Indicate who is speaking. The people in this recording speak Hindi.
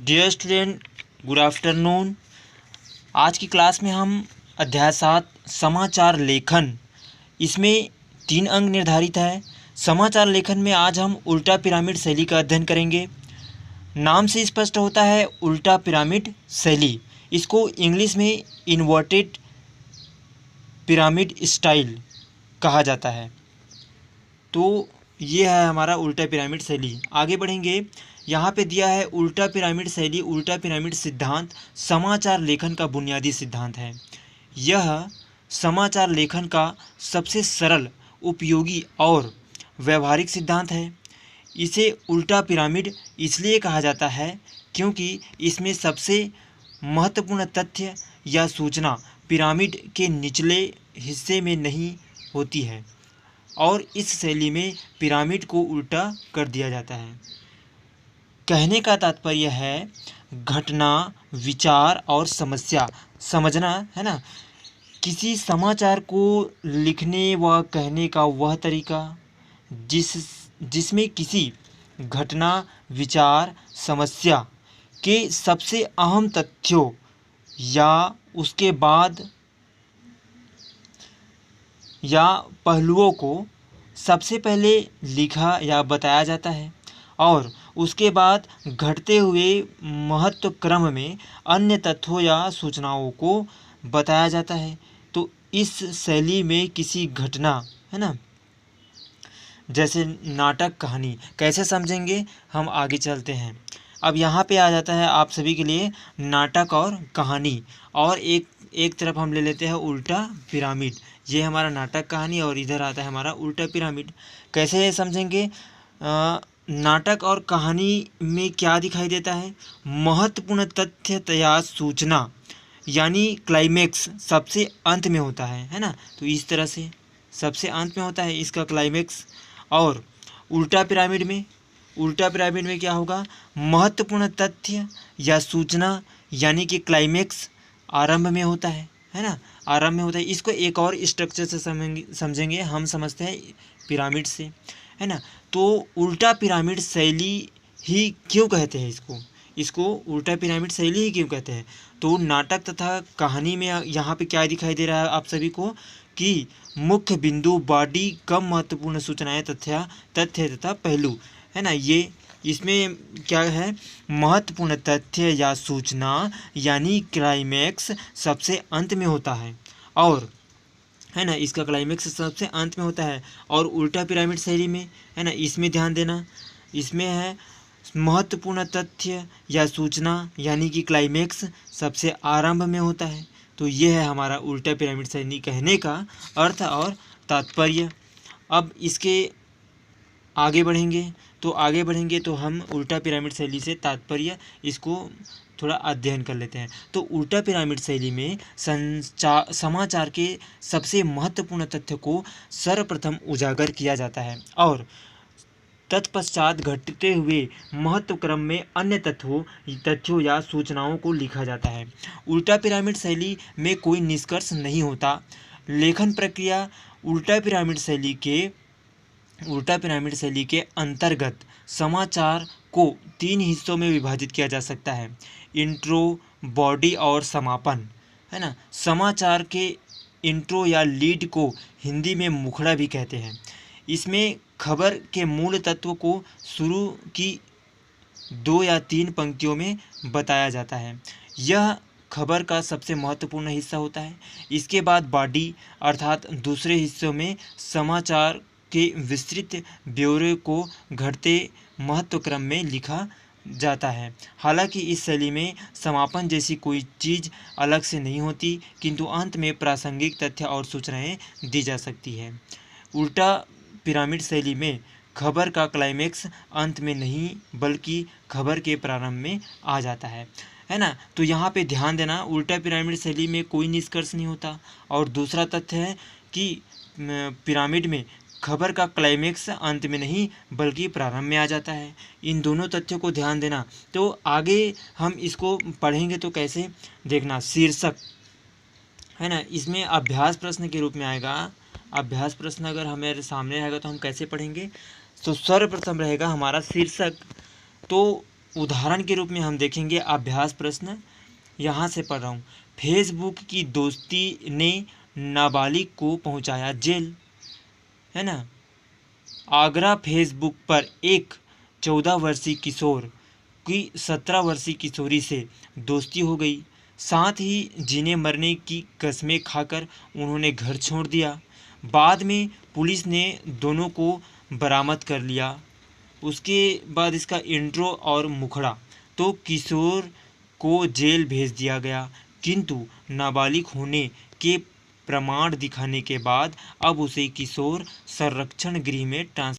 Speaker 1: Dear student, good afternoon. आज की क्लास में हम अध्याय 7 समाचार लेखन, इसमें 3 अंक निर्धारित है। समाचार लेखन में आज हम उल्टा पिरामिड शैली का अध्ययन करेंगे। नाम से स्पष्ट होता है उल्टा पिरामिड शैली। इसको इंग्लिश में इन्वर्टेड पिरामिड स्टाइल कहा जाता है। तो ये है हमारा उल्टा पिरामिड शैली। आगे बढ़ेंगे। यहाँ पे दिया है उल्टा पिरामिड शैली, उल्टा पिरामिड सिद्धांत समाचार लेखन का बुनियादी सिद्धांत है। यह समाचार लेखन का सबसे सरल, उपयोगी और व्यवहारिक सिद्धांत है। इसे उल्टा पिरामिड इसलिए कहा जाता है क्योंकि इसमें सबसे महत्वपूर्ण तथ्य या सूचना पिरामिड के निचले हिस्से में नहीं होती है और इस शैली में पिरामिड को उल्टा कर दिया जाता है। कहने का तात्पर्य है घटना, विचार और समस्या समझना, है ना। किसी समाचार को लिखने व कहने का वह तरीका जिसमें किसी घटना, विचार, समस्या के सबसे अहम तथ्यों या उसके बाद या पहलुओं को सबसे पहले लिखा या बताया जाता है और उसके बाद घटते हुए महत्व क्रम में अन्य तथ्यों या सूचनाओं को बताया जाता है। तो इस शैली में किसी घटना, है ना, जैसे नाटक, कहानी कैसे समझेंगे हम आगे चलते हैं। अब यहाँ पे आ जाता है आप सभी के लिए नाटक और कहानी, और एक तरफ हम ले लेते हैं उल्टा पिरामिड। ये हमारा नाटक, कहानी, और इधर आता है हमारा उल्टा पिरामिड। कैसे समझेंगे? नाटक और कहानी में क्या दिखाई देता है? महत्वपूर्ण तथ्य या सूचना यानी क्लाइमेक्स सबसे अंत में होता है ना। तो इस तरह से सबसे अंत में होता है इसका क्लाइमेक्स। और उल्टा पिरामिड में क्या होगा? महत्वपूर्ण तथ्य या सूचना यानी कि क्लाइमेक्स आरंभ में होता है ना, आरंभ में होता है। इसको एक और स्ट्रक्चर से समझेंगे हम, समझते हैं पिरामिड से, है ना। तो उल्टा पिरामिड शैली ही क्यों कहते हैं इसको उल्टा पिरामिड शैली ही क्यों कहते हैं? तो नाटक तथा कहानी में यहाँ पे क्या दिखाई दे रहा है आप सभी को कि मुख्य बिंदु, बॉडी, कम महत्वपूर्ण सूचनाएं, तथ्य तथा पहलू, है ना। ये इसमें क्या है? महत्वपूर्ण तथ्य या सूचना यानी क्लाइमेक्स सबसे अंत में होता है, और है ना, इसका क्लाइमेक्स सबसे अंत में होता है। और उल्टा पिरामिड शैली में, है ना, इसमें ध्यान देना, इसमें है महत्वपूर्ण तथ्य या सूचना यानी कि क्लाइमेक्स सबसे आरंभ में होता है। तो ये है हमारा उल्टा पिरामिड शैली कहने का अर्थ और तात्पर्य। अब इसके आगे बढ़ेंगे तो हम उल्टा पिरामिड शैली से तात्पर्य इसको थोड़ा अध्ययन कर लेते हैं। तो उल्टा पिरामिड शैली में समाचार के सबसे महत्वपूर्ण तथ्य को सर्वप्रथम उजागर किया जाता है और तत्पश्चात घटते हुए महत्व क्रम में अन्य तथ्यों या सूचनाओं को लिखा जाता है। उल्टा पिरामिड शैली में कोई निष्कर्ष नहीं होता। लेखन प्रक्रिया उल्टा पिरामिड शैली के अंतर्गत समाचार को 3 हिस्सों में विभाजित किया जा सकता है: इंट्रो, बॉडी और समापन, है ना। समाचार के इंट्रो या लीड को हिंदी में मुखड़ा भी कहते हैं। इसमें खबर के मूल तत्व को शुरू की 2 या 3 पंक्तियों में बताया जाता है। यह खबर का सबसे महत्वपूर्ण हिस्सा होता है। इसके बाद बॉडी अर्थात दूसरे हिस्सों में समाचार के विस्तृत ब्यौरे को घटते महत्व क्रम में लिखा जाता है। हालांकि इस शैली में समापन जैसी कोई चीज़ अलग से नहीं होती, किंतु अंत में प्रासंगिक तथ्य और सूचनाएं दी जा सकती है। उल्टा पिरामिड शैली में खबर का क्लाइमेक्स अंत में नहीं बल्कि खबर के प्रारंभ में आ जाता है ना। तो यहाँ पे ध्यान देना, उल्टा पिरामिड शैली में कोई निष्कर्ष नहीं होता। और दूसरा तथ्य है कि पिरामिड में खबर का क्लाइमेक्स अंत में नहीं बल्कि प्रारंभ में आ जाता है। इन दोनों तथ्यों को ध्यान देना। तो आगे हम इसको पढ़ेंगे तो कैसे देखना, शीर्षक, है ना, इसमें अभ्यास प्रश्न के रूप में आएगा। अभ्यास प्रश्न अगर हमारे सामने रहेगा तो हम कैसे पढ़ेंगे? तो सर्वप्रथम रहेगा हमारा शीर्षक। तो उदाहरण के रूप में हम देखेंगे अभ्यास प्रश्न, यहाँ से पढ़ रहा हूँ। फेसबुक की दोस्ती ने नाबालिग को पहुँचाया जेल, है ना। आगरा फेसबुक पर एक 14 वर्षीय किशोर की 17 वर्षीय किशोरी से दोस्ती हो गई। साथ ही जीने मरने की कस्में खाकर उन्होंने घर छोड़ दिया। बाद में पुलिस ने दोनों को बरामद कर लिया। उसके बाद इसका इंट्रो और मुखड़ा। तो किशोर को जेल भेज दिया गया, किंतु नाबालिग होने के प्रमाण दिखाने के बाद अब उसे किशोर संरक्षण गृह में ट्रांसफर